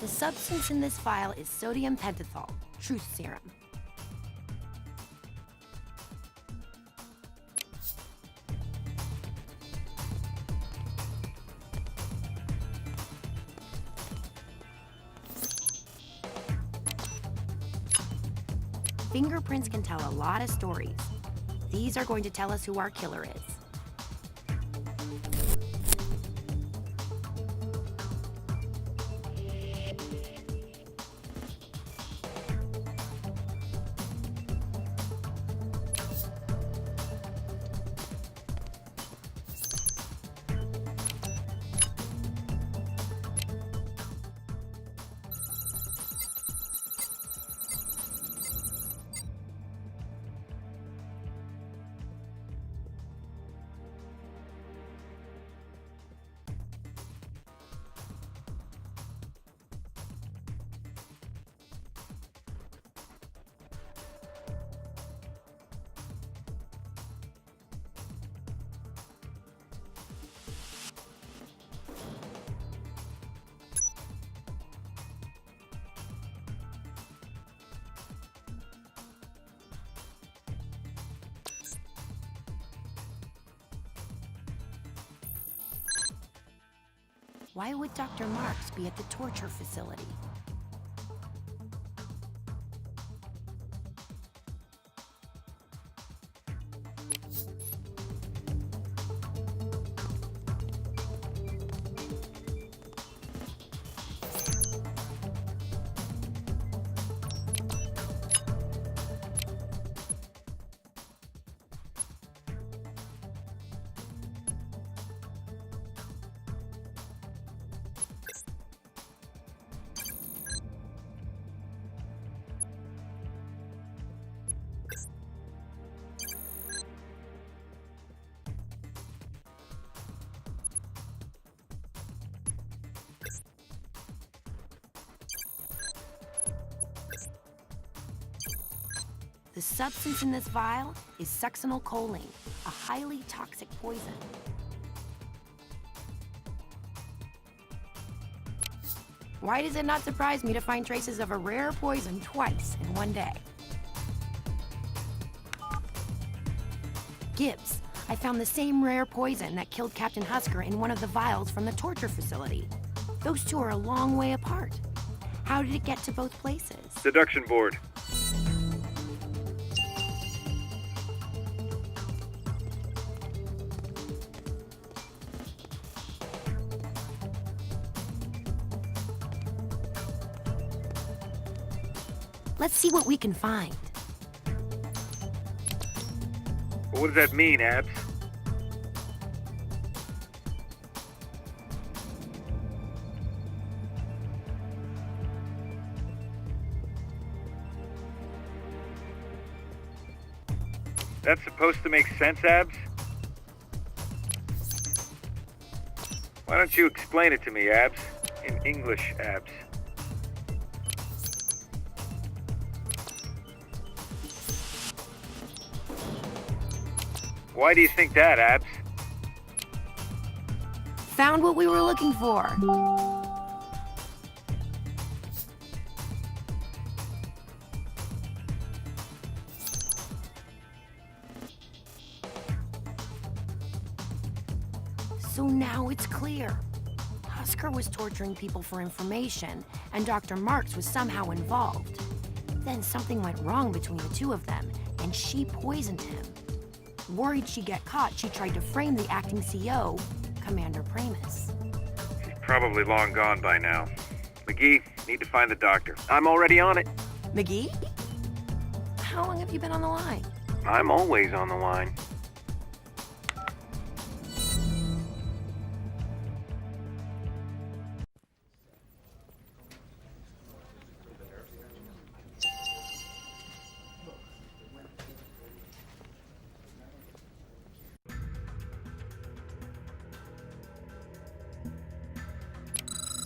The substance in this vial is sodium pentothal, truth serum. Fingerprints can tell a lot of stories. These are going to tell us who our killer is. Why would Dr. Marks be at the torture facility? The substance in this vial is succinylcholine, a highly toxic poison. Why does it not surprise me to find traces of a rare poison twice in one day? Gibbs, I found the same rare poison that killed Captain Husker in one of the vials from the torture facility. Those two are a long way apart. How did it get to both places? Deduction board. Let's see what we can find. What does that mean, Abs? That's supposed to make sense, Abs? Why don't you explain it to me, Abs? In English, Abs. Why do you think that, Abs? Found what we were looking for. So now it's clear. Husker was torturing people for information, and Dr. Marks was somehow involved. Then something went wrong between the two of them, and she poisoned him. Worried she'd get caught, she tried to frame the acting CO, Commander Pramus. He's probably long gone by now. McGee, need to find the doctor. I'm already on it. McGee? How long have you been on the line? I'm always on the line.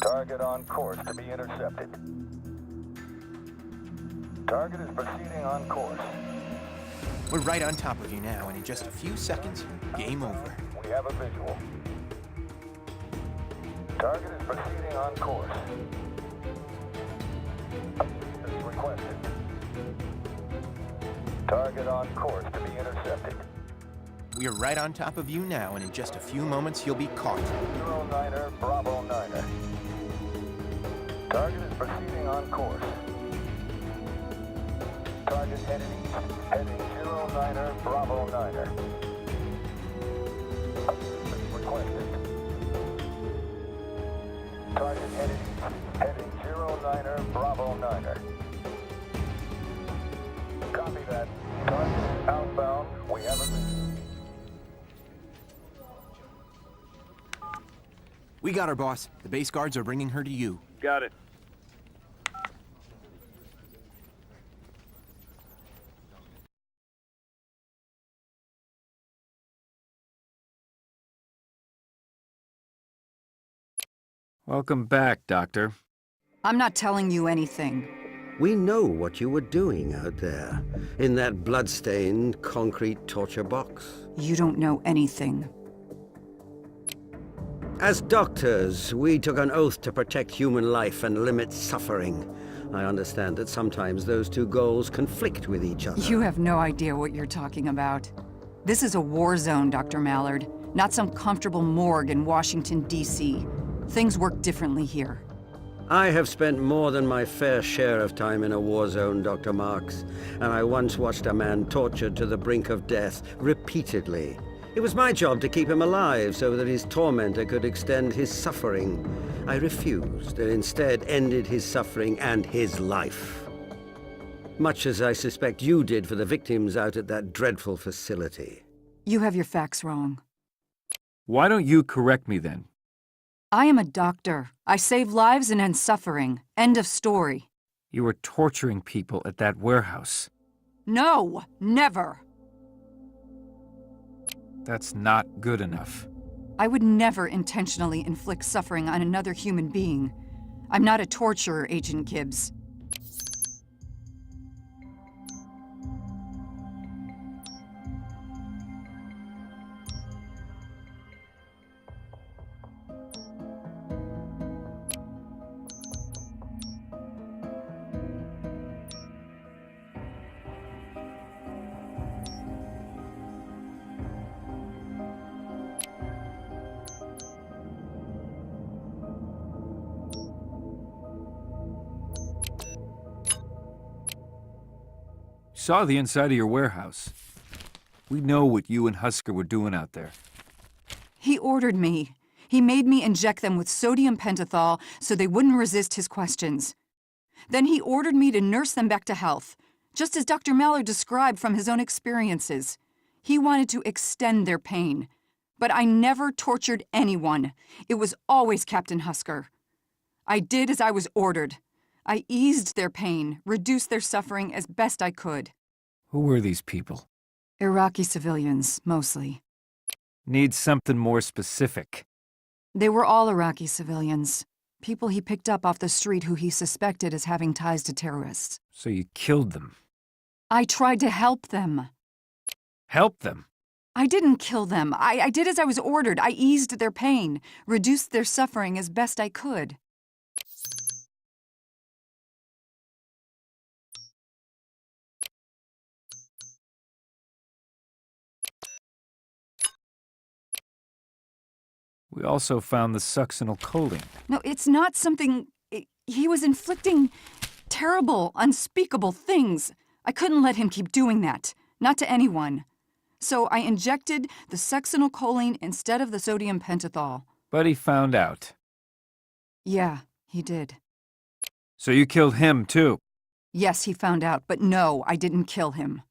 Target on course to be intercepted. Target is proceeding on course. We're right on top of you now, and in just a few seconds, game over. We have a visual. Target is proceeding on course. Target on course to be intercepted. We're right on top of you now, and in just a few moments you'll be caught. 09er, Bravo 9er. Target is proceeding on course. Target headed east, heading 09er, Bravo 9er. Assistance requested. Target headed east, heading 09er, Bravo 9er. Copy that. Target outbound. We have a mission. We got her, boss. The base guards are bringing her to you. Got it. Welcome back, Doctor. I'm not telling you anything. We know what you were doing out there, in that blood-stained concrete torture box. You don't know anything. As doctors, we took an oath to protect human life and limit suffering. I understand that sometimes those two goals conflict with each other. You have no idea what you're talking about. This is a war zone, Dr. Mallard, not some comfortable morgue in Washington, D.C. Things work differently here. I have spent more than my fair share of time in a war zone, Dr. Marks, and I once watched a man tortured to the brink of death repeatedly. It was my job to keep him alive so that his tormentor could extend his suffering. I refused and instead ended his suffering and his life. Much as I suspect you did for the victims out at that dreadful facility. You have your facts wrong. Why don't you correct me then? I am a doctor. I save lives and end suffering. End of story. You were torturing people at that warehouse. No, never. That's not good enough. I would never intentionally inflict suffering on another human being. I'm not a torturer, Agent Gibbs. Saw the inside of your warehouse. We know what you and Husker were doing out there. He ordered me. He made me inject them with sodium pentothal so they wouldn't resist his questions. Then he ordered me to nurse them back to health, just as Dr. Mallard described from his own experiences. He wanted to extend their pain. But I never tortured anyone. It was always Captain Husker. I did as I was ordered. I eased their pain, reduced their suffering as best I could. Who were these people? Iraqi civilians, mostly. Need something more specific. They were all Iraqi civilians. People he picked up off the street who he suspected as having ties to terrorists. So you killed them. I tried to help them. Help them? I didn't kill them. I did as I was ordered. I eased their pain, reduced their suffering as best I could. We also found the succinylcholine. No, it's not something... He was inflicting terrible, unspeakable things. I couldn't let him keep doing that. Not to anyone. So I injected the succinylcholine instead of the sodium pentothal. But he found out. Yeah, he did. So you killed him, too? Yes, he found out, but no, I didn't kill him.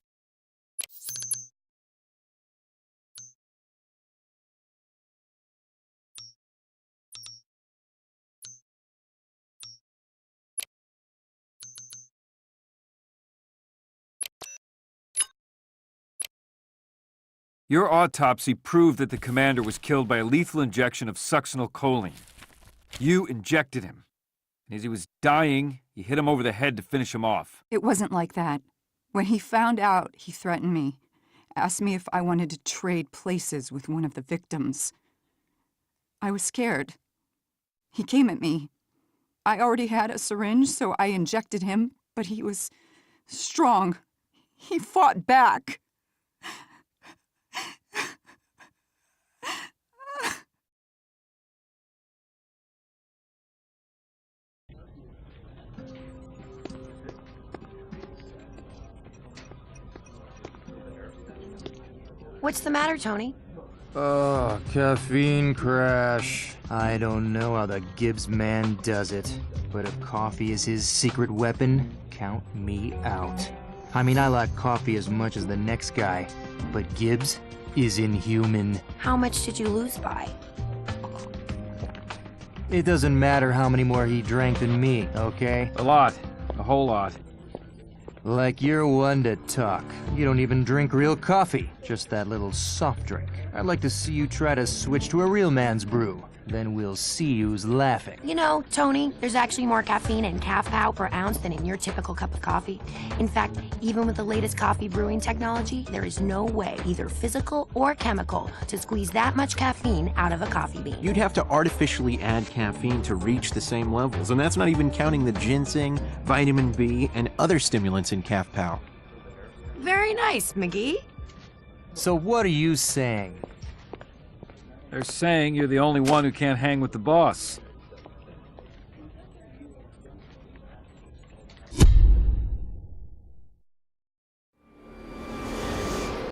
Your autopsy proved that the commander was killed by a lethal injection of succinylcholine. You injected him. And as he was dying, you hit him over the head to finish him off. It wasn't like that. When he found out, he threatened me. Asked me if I wanted to trade places with one of the victims. I was scared. He came at me. I already had a syringe, so I injected him, but he was strong. He fought back. What's the matter, Tony? Oh, caffeine crash. I don't know how the Gibbs man does it, but if coffee is his secret weapon, count me out. I mean, I like coffee as much as the next guy, but Gibbs is inhuman. How much did you lose by? It doesn't matter how many more he drank than me, okay? A lot. A whole lot. Like you're one to talk. You don't even drink real coffee, just that little soft drink. I'd like to see you try to switch to a real man's brew. Then we'll see who's laughing. You know, Tony, there's actually more caffeine in Calf Pow per ounce than in your typical cup of coffee. In fact, even with the latest coffee brewing technology, there is no way, either physical or chemical, to squeeze that much caffeine out of a coffee bean. You'd have to artificially add caffeine to reach the same levels, and that's not even counting the ginseng, vitamin B, and other stimulants in Calf Pow. Very nice, McGee. So what are you saying? They're saying you're the only one who can't hang with the boss.